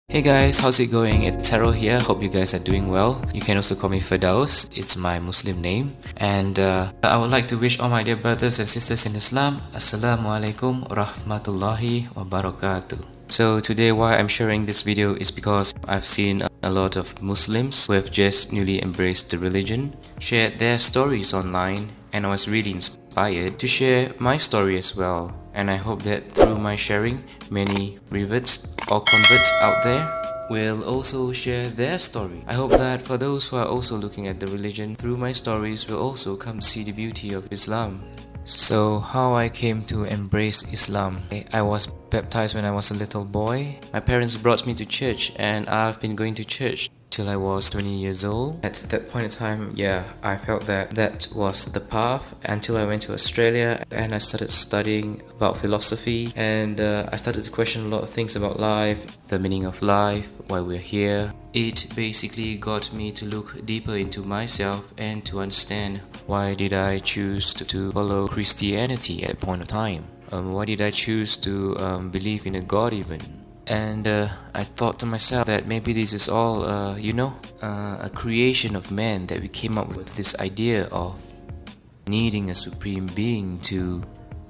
Hey guys, how's it going? It's Herald here. Hope you guys are doing well. You can also call me Firdaus. It's my Muslim name. And I would like to wish all my dear brothers and sisters in Islam, Assalamualaikum warahmatullahi wabarakatuh. So today why I'm sharing this video is because I've seen a lot of Muslims who have just newly embraced the religion shared their stories online, and I was really inspired to share my story as well. And I hope that through my sharing, many reverts or converts out there will also share their story. I hope that for those who are also looking at the religion through my stories will also come to see the beauty of Islam. So how I came to embrace Islam. I was baptized when I was a little boy. My parents brought me to church, and I've been going to church till I was 20 years old. At that point in time, I felt that that was the path until I went to Australia and I started studying about philosophy, and I started to question a lot of things about life, the meaning of life, why we're here. It basically got me to look deeper into myself and to understand why did I choose to follow Christianity at a point of time. Why did I choose to believe in a God even? And I thought to myself that maybe this is all, a creation of man, that we came up with this idea of needing a supreme being to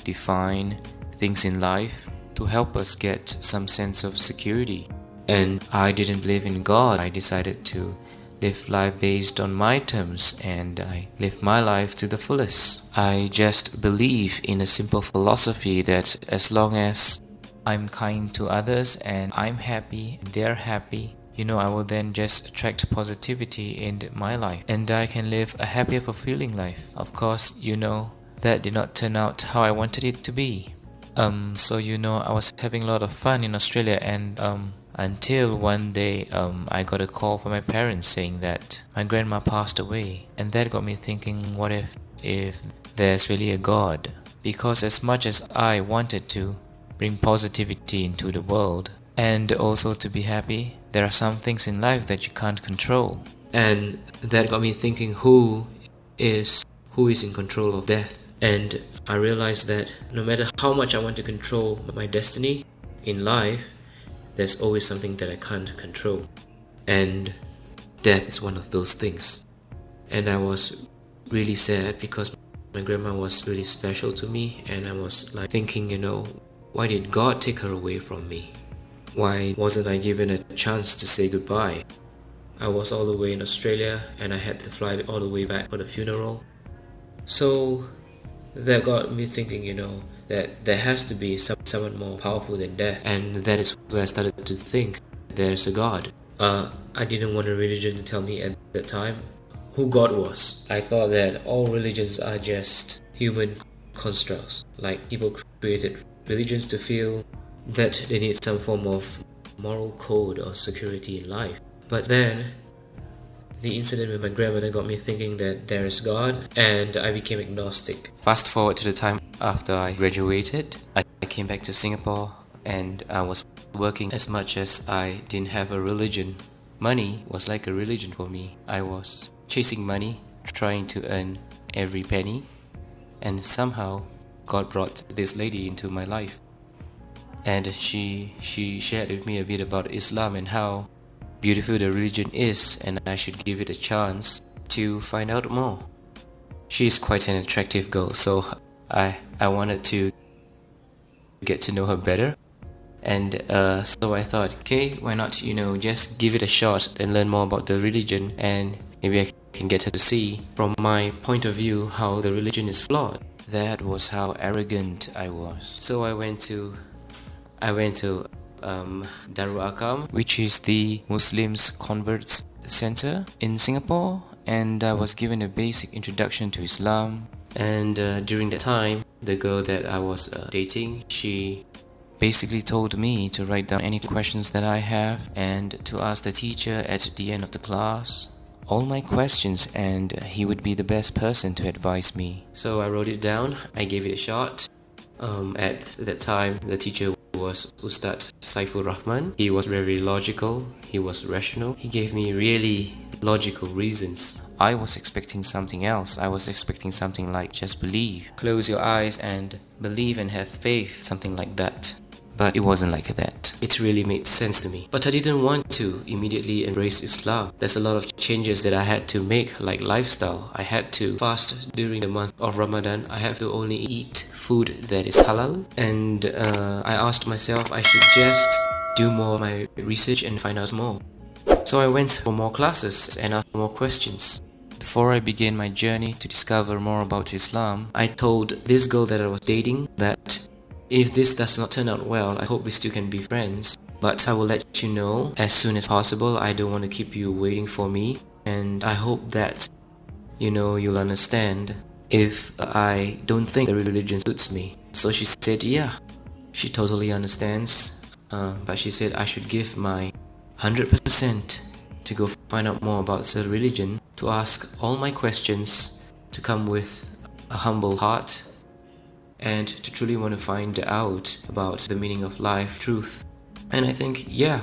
define things in life, to help us get some sense of security. And I didn't believe in God. I decided to live life based on my terms, and I live my life to the fullest. I just believe in a simple philosophy that as long as I'm kind to others and I'm happy and they're happy, I will then just attract positivity in my life, and I can live a happier, fulfilling life. Of course, that did not turn out how I wanted it to be. I was having a lot of fun in Australia, and until one day I got a call from my parents saying that my grandma passed away, and that got me thinking, what if there's really a God? Because as much as I wanted to bring positivity into the world and also to be happy, there are some things in life that you can't control. And that got me thinking, who is in control of death? And I realized that no matter how much I want to control my destiny in life, there's always something that I can't control, and death is one of those things. And I was really sad because my grandma was really special to me, and I was like thinking, why did God take her away from me? Why wasn't I given a chance to say goodbye? I was all the way in Australia, and I had to fly all the way back for the funeral. So that got me thinking, that there has to be someone more powerful than death. And that is where I started to think there's a God. I didn't want a religion to tell me at that time who God was. I thought that all religions are just human constructs, like people created religions to feel that they need some form of moral code or security in life. But then the incident with my grandmother got me thinking that there is God, and I became agnostic. Fast forward to the time after I graduated, I came back to Singapore, and I was working. As much as I didn't have a religion, money was like a religion for me. I was chasing money, trying to earn every penny, and somehow God brought this lady into my life. And she shared with me a bit about Islam and how beautiful the religion is, and I should give it a chance to find out more. She's quite an attractive girl, so I wanted to get to know her better. And so I thought, okay, why not, just give it a shot and learn more about the religion, and maybe I can get her to see from my point of view how the religion is flawed. That was how arrogant I was. So I went to Darul Akam, which is the Muslims Converts Center in Singapore, and I was given a basic introduction to Islam. And during that time, the girl that I was dating, she basically told me to write down any questions that I have and to ask the teacher at the end of the class all my questions, and he would be the best person to advise me. So I wrote it down, I gave it a shot. At that time, the teacher was Ustad Saiful Rahman. He was very logical, he was rational, he gave me really logical reasons. I was expecting something else. I was expecting something like just believe, close your eyes and believe and have faith, something like that. but it wasn't like that. It really made sense to me. But I didn't want to immediately embrace Islam. There's a lot of changes that I had to make, like lifestyle. I had to fast during the month of Ramadan. I have to only eat food that is halal. And I asked myself I should just do more of my research and find out more. So I went for more classes and asked more questions. Before I began my journey to discover more about Islam, I told this girl that I was dating that if this does not turn out well, I hope we still can be friends. But I will let you know as soon as possible. I don't want to keep you waiting for me. And I hope that, you'll understand if I don't think the religion suits me. So she said, yeah, she totally understands. But she said I should give my 100% to go find out more about the religion, to ask all my questions, to come with a humble heart, and to truly want to find out about the meaning of life, truth. And I think, yeah,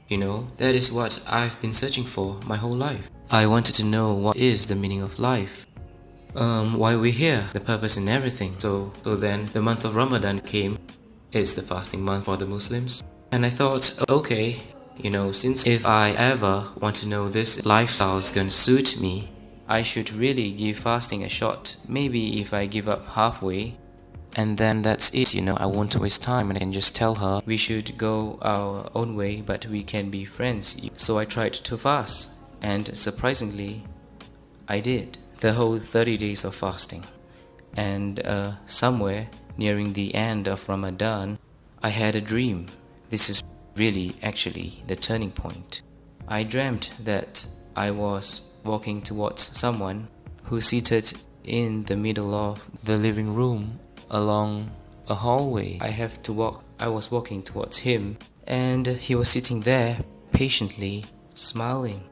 that is what I've been searching for my whole life. I wanted to know what is the meaning of life, why we're here, the purpose and everything. So then the month of Ramadan came. It's the fasting month for the Muslims. And I thought, okay, since if I ever want to know this lifestyle is gonna suit me, I should really give fasting a shot. Maybe if I give up halfway, and then that's it, I won't waste time and I can just tell her we should go our own way, but we can be friends. So I tried to fast, and surprisingly, I did the whole 30 days of fasting. And somewhere nearing the end of Ramadan, I had a dream. This is really actually the turning point. I dreamt that I was walking towards someone who seated in the middle of the living room along a hallway. I was walking towards him, and he was sitting there patiently smiling.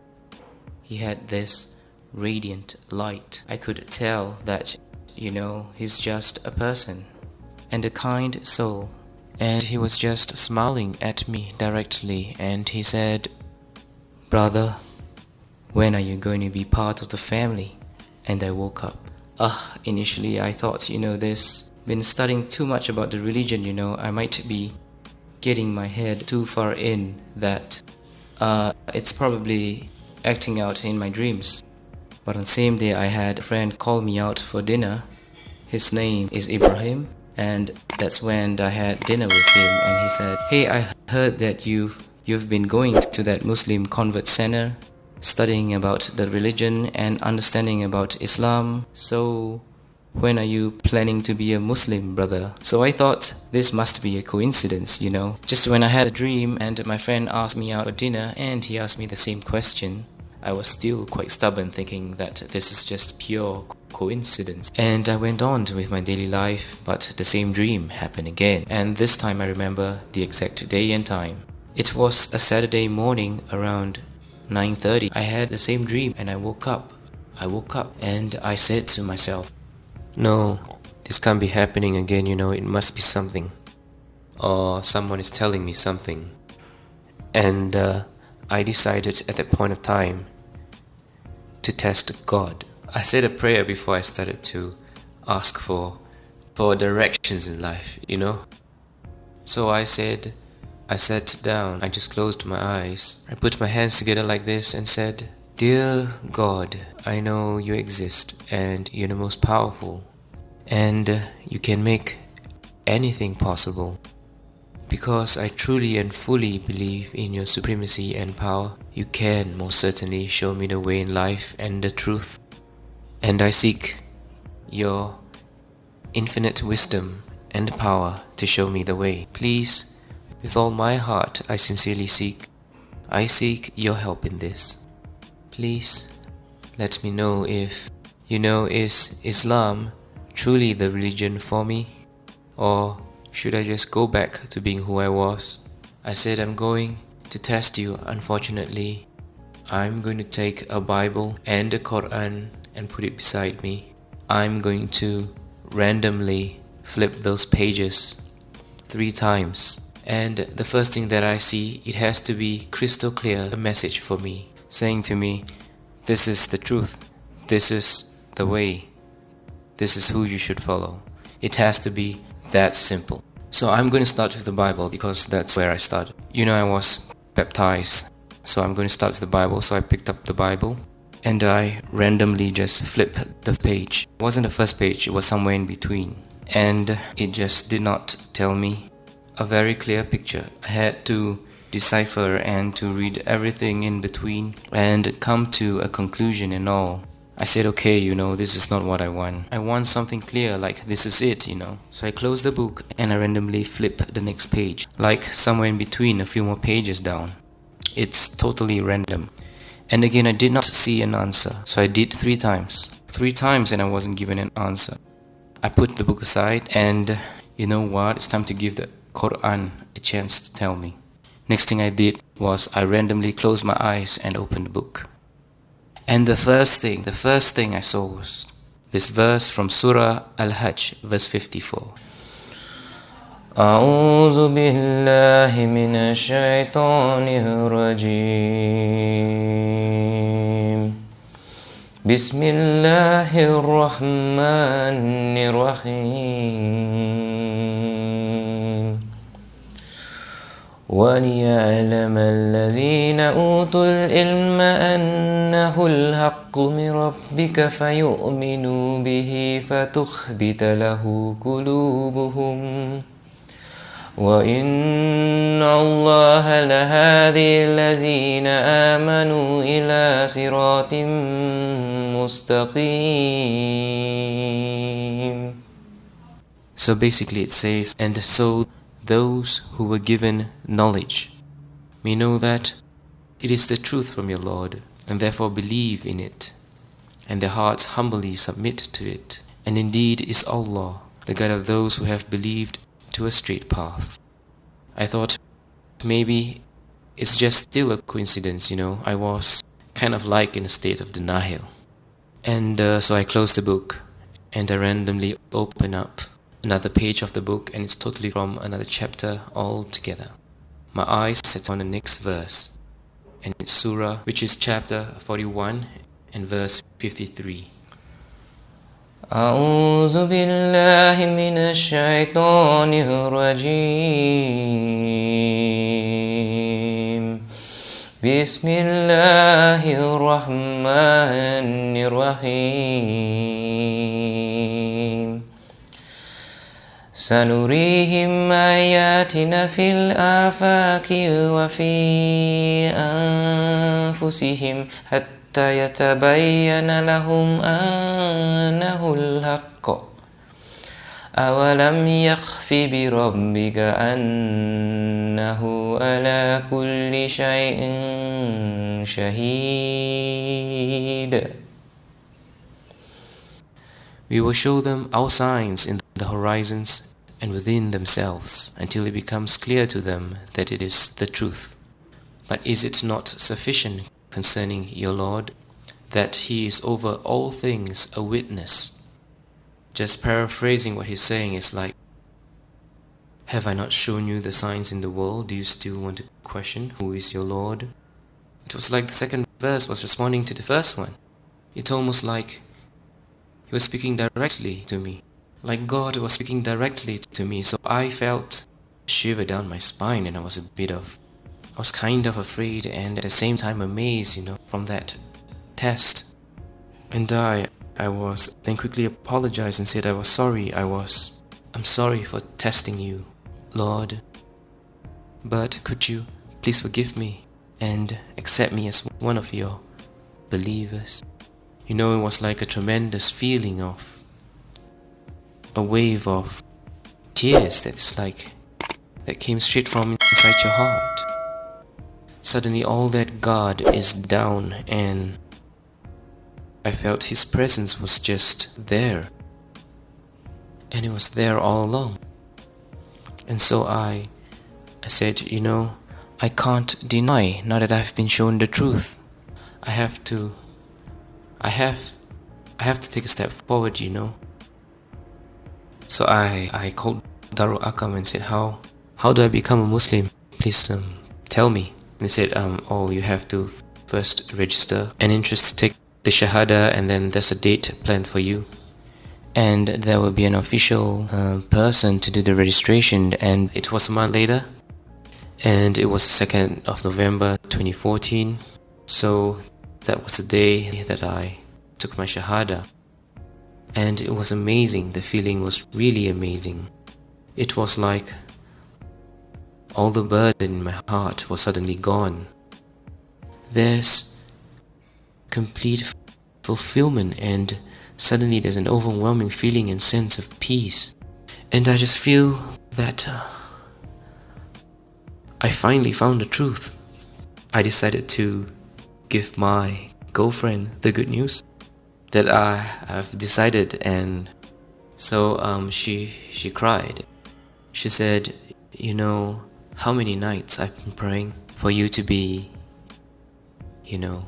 He had this radiant light. I could tell that, he's just a person and a kind soul. And he was just smiling at me directly, and he said, "Brother, when are you going to be part of the family?" And I woke up. Initially I thought, this been studying too much about the religion, I might be getting my head too far in that it's probably acting out in my dreams. But on the same day I had a friend call me out for dinner. His name is Ibrahim. And that's when I had dinner with him, and he said, "Hey, I heard that you've been going to that Muslim convert center, studying about the religion and understanding about Islam. So when are you planning to be a Muslim, brother?" So I thought this must be a coincidence, Just when I had a dream and my friend asked me out for dinner and he asked me the same question, I was still quite stubborn, thinking that this is just pure coincidence. And I went on with my daily life, but the same dream happened again. And this time I remember the exact day and time. It was a Saturday morning around 9:30. I had the same dream and I woke up and I said to myself, "No, this can't be happening again, it must be something. Or someone is telling me something." And I decided at that point of time to test God. I said a prayer before I started to ask for directions in life, So I sat down, I just closed my eyes. I put my hands together like this and said, "Dear God, I know you exist and you're the most powerful. And you can make anything possible. Because I truly and fully believe in your supremacy and power, you can most certainly show me the way in life and the truth. And I seek your infinite wisdom and power to show me the way. Please, with all my heart, I sincerely seek your help in this. Please, let me know if, is Islam truly the religion for me? Or should I just go back to being who I was?" I said, "I'm going to test you. Unfortunately, I'm going to take a Bible and a Quran and put it beside me. I'm going to randomly flip those pages 3 times. And the first thing that I see, it has to be crystal clear, a message for me, saying to me, this is the truth, this is the way, this is who you should follow. It has to be that simple. So I'm going to start with the Bible because that's where I started. I was baptized, so I'm going to start with the Bible. So I picked up the Bible and I randomly just flipped the page. It wasn't the first page, it was somewhere in between. And it just did not tell me a very clear picture. I had to decipher and to read everything in between and come to a conclusion and all. I said, okay, this is not what I want. I want something clear, like this is it, So I closed the book and I randomly flipped the next page, like somewhere in between, a few more pages down. It's totally random. And again, I did not see an answer. So I did 3 times. 3 times and I wasn't given an answer. I put the book aside and you know what? It's time to give the Quran a chance to tell me. Next thing I did was I randomly closed my eyes and opened the book. And the first thing I saw was this verse from Surah Al-Hajj, verse 54. أعوذ بالله من الشيطان الرجيم بسم الله الرحمن الرحيم وليعلم الذين أوتوا العلم أنه الحق من ربك فيؤمنوا به فتخبت له قلوبهم وإن الله لهادي الذين آمنوا إلى صراط مستقيم. So basically it says, and so those who were given knowledge may know that it is the truth from your Lord, and therefore believe in it, and their hearts humbly submit to it. And indeed is Allah, the guide of those who have believed to a straight path. I thought maybe it's just still a coincidence, I was kind of like in a state of denial. And so I closed the book and I randomly opened up another page of the book, and it's totally from another chapter altogether. My eyes set on the next verse, and it's Surah, which is chapter 41 and verse 53. أعوذ بالله من الشيطان الرجيم بسم الله الرحمن الرحيم سنريهم آياتنا في الآفاق وفي أنفسهم حتى يتبين لهم أنه الحق أولم يخف بربك أنه على كل شيء شهيد. We will show them our signs in the horizons and within themselves until it becomes clear to them that it is the truth. But is it not sufficient concerning your Lord that He is over all things a witness? Just paraphrasing what he's saying is like, have I not shown you the signs in the world? Do you still want to question who is your Lord? It was like the second verse was responding to the first one. It's almost like He was speaking directly to me, like God was speaking directly to me. So I felt a shiver down my spine, and I was kind of afraid and at the same time amazed, from that test. And I was then quickly apologized and said I was sorry. I'm sorry for testing you, Lord. But could you please forgive me and accept me as one of your believers? It was like a tremendous feeling of a wave of tears that came straight from inside your heart. Suddenly all that God is down, and I felt His presence was just there. And it was there all along. And so I said, I can't deny now that I've been shown the truth. I have to take a step forward, So I called Darul Akam and said, how do I become a Muslim? Please tell me. And they said, you have to first register an interest to take the Shahada, and then there's a date planned for you. and there will be an official person to do the registration, and it was a month later, and it was the 2nd of November 2014. So that was the day that I took my Shahada, and it was amazing. The feeling was really amazing. It was like all the burden in my heart was suddenly gone. There's complete fulfillment, and suddenly there's an overwhelming feeling and sense of peace. And I just feel that I finally found the truth. I decided to give my girlfriend the good news that I have decided, and so she cried. She said, you know how many nights I've been praying for you to be,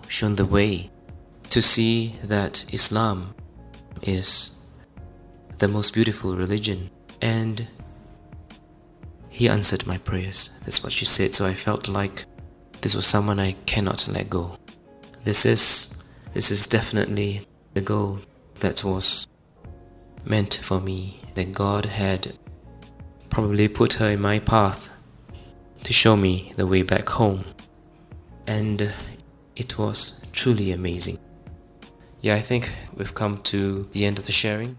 shown the way, to see that Islam is the most beautiful religion, and he answered my prayers. That's what she said. So I felt like this was someone I cannot let go. This is definitely the goal that was meant for me, that God had probably put her in my path to show me the way back home, and it was truly amazing. Yeah, I think we've come to the end of the sharing.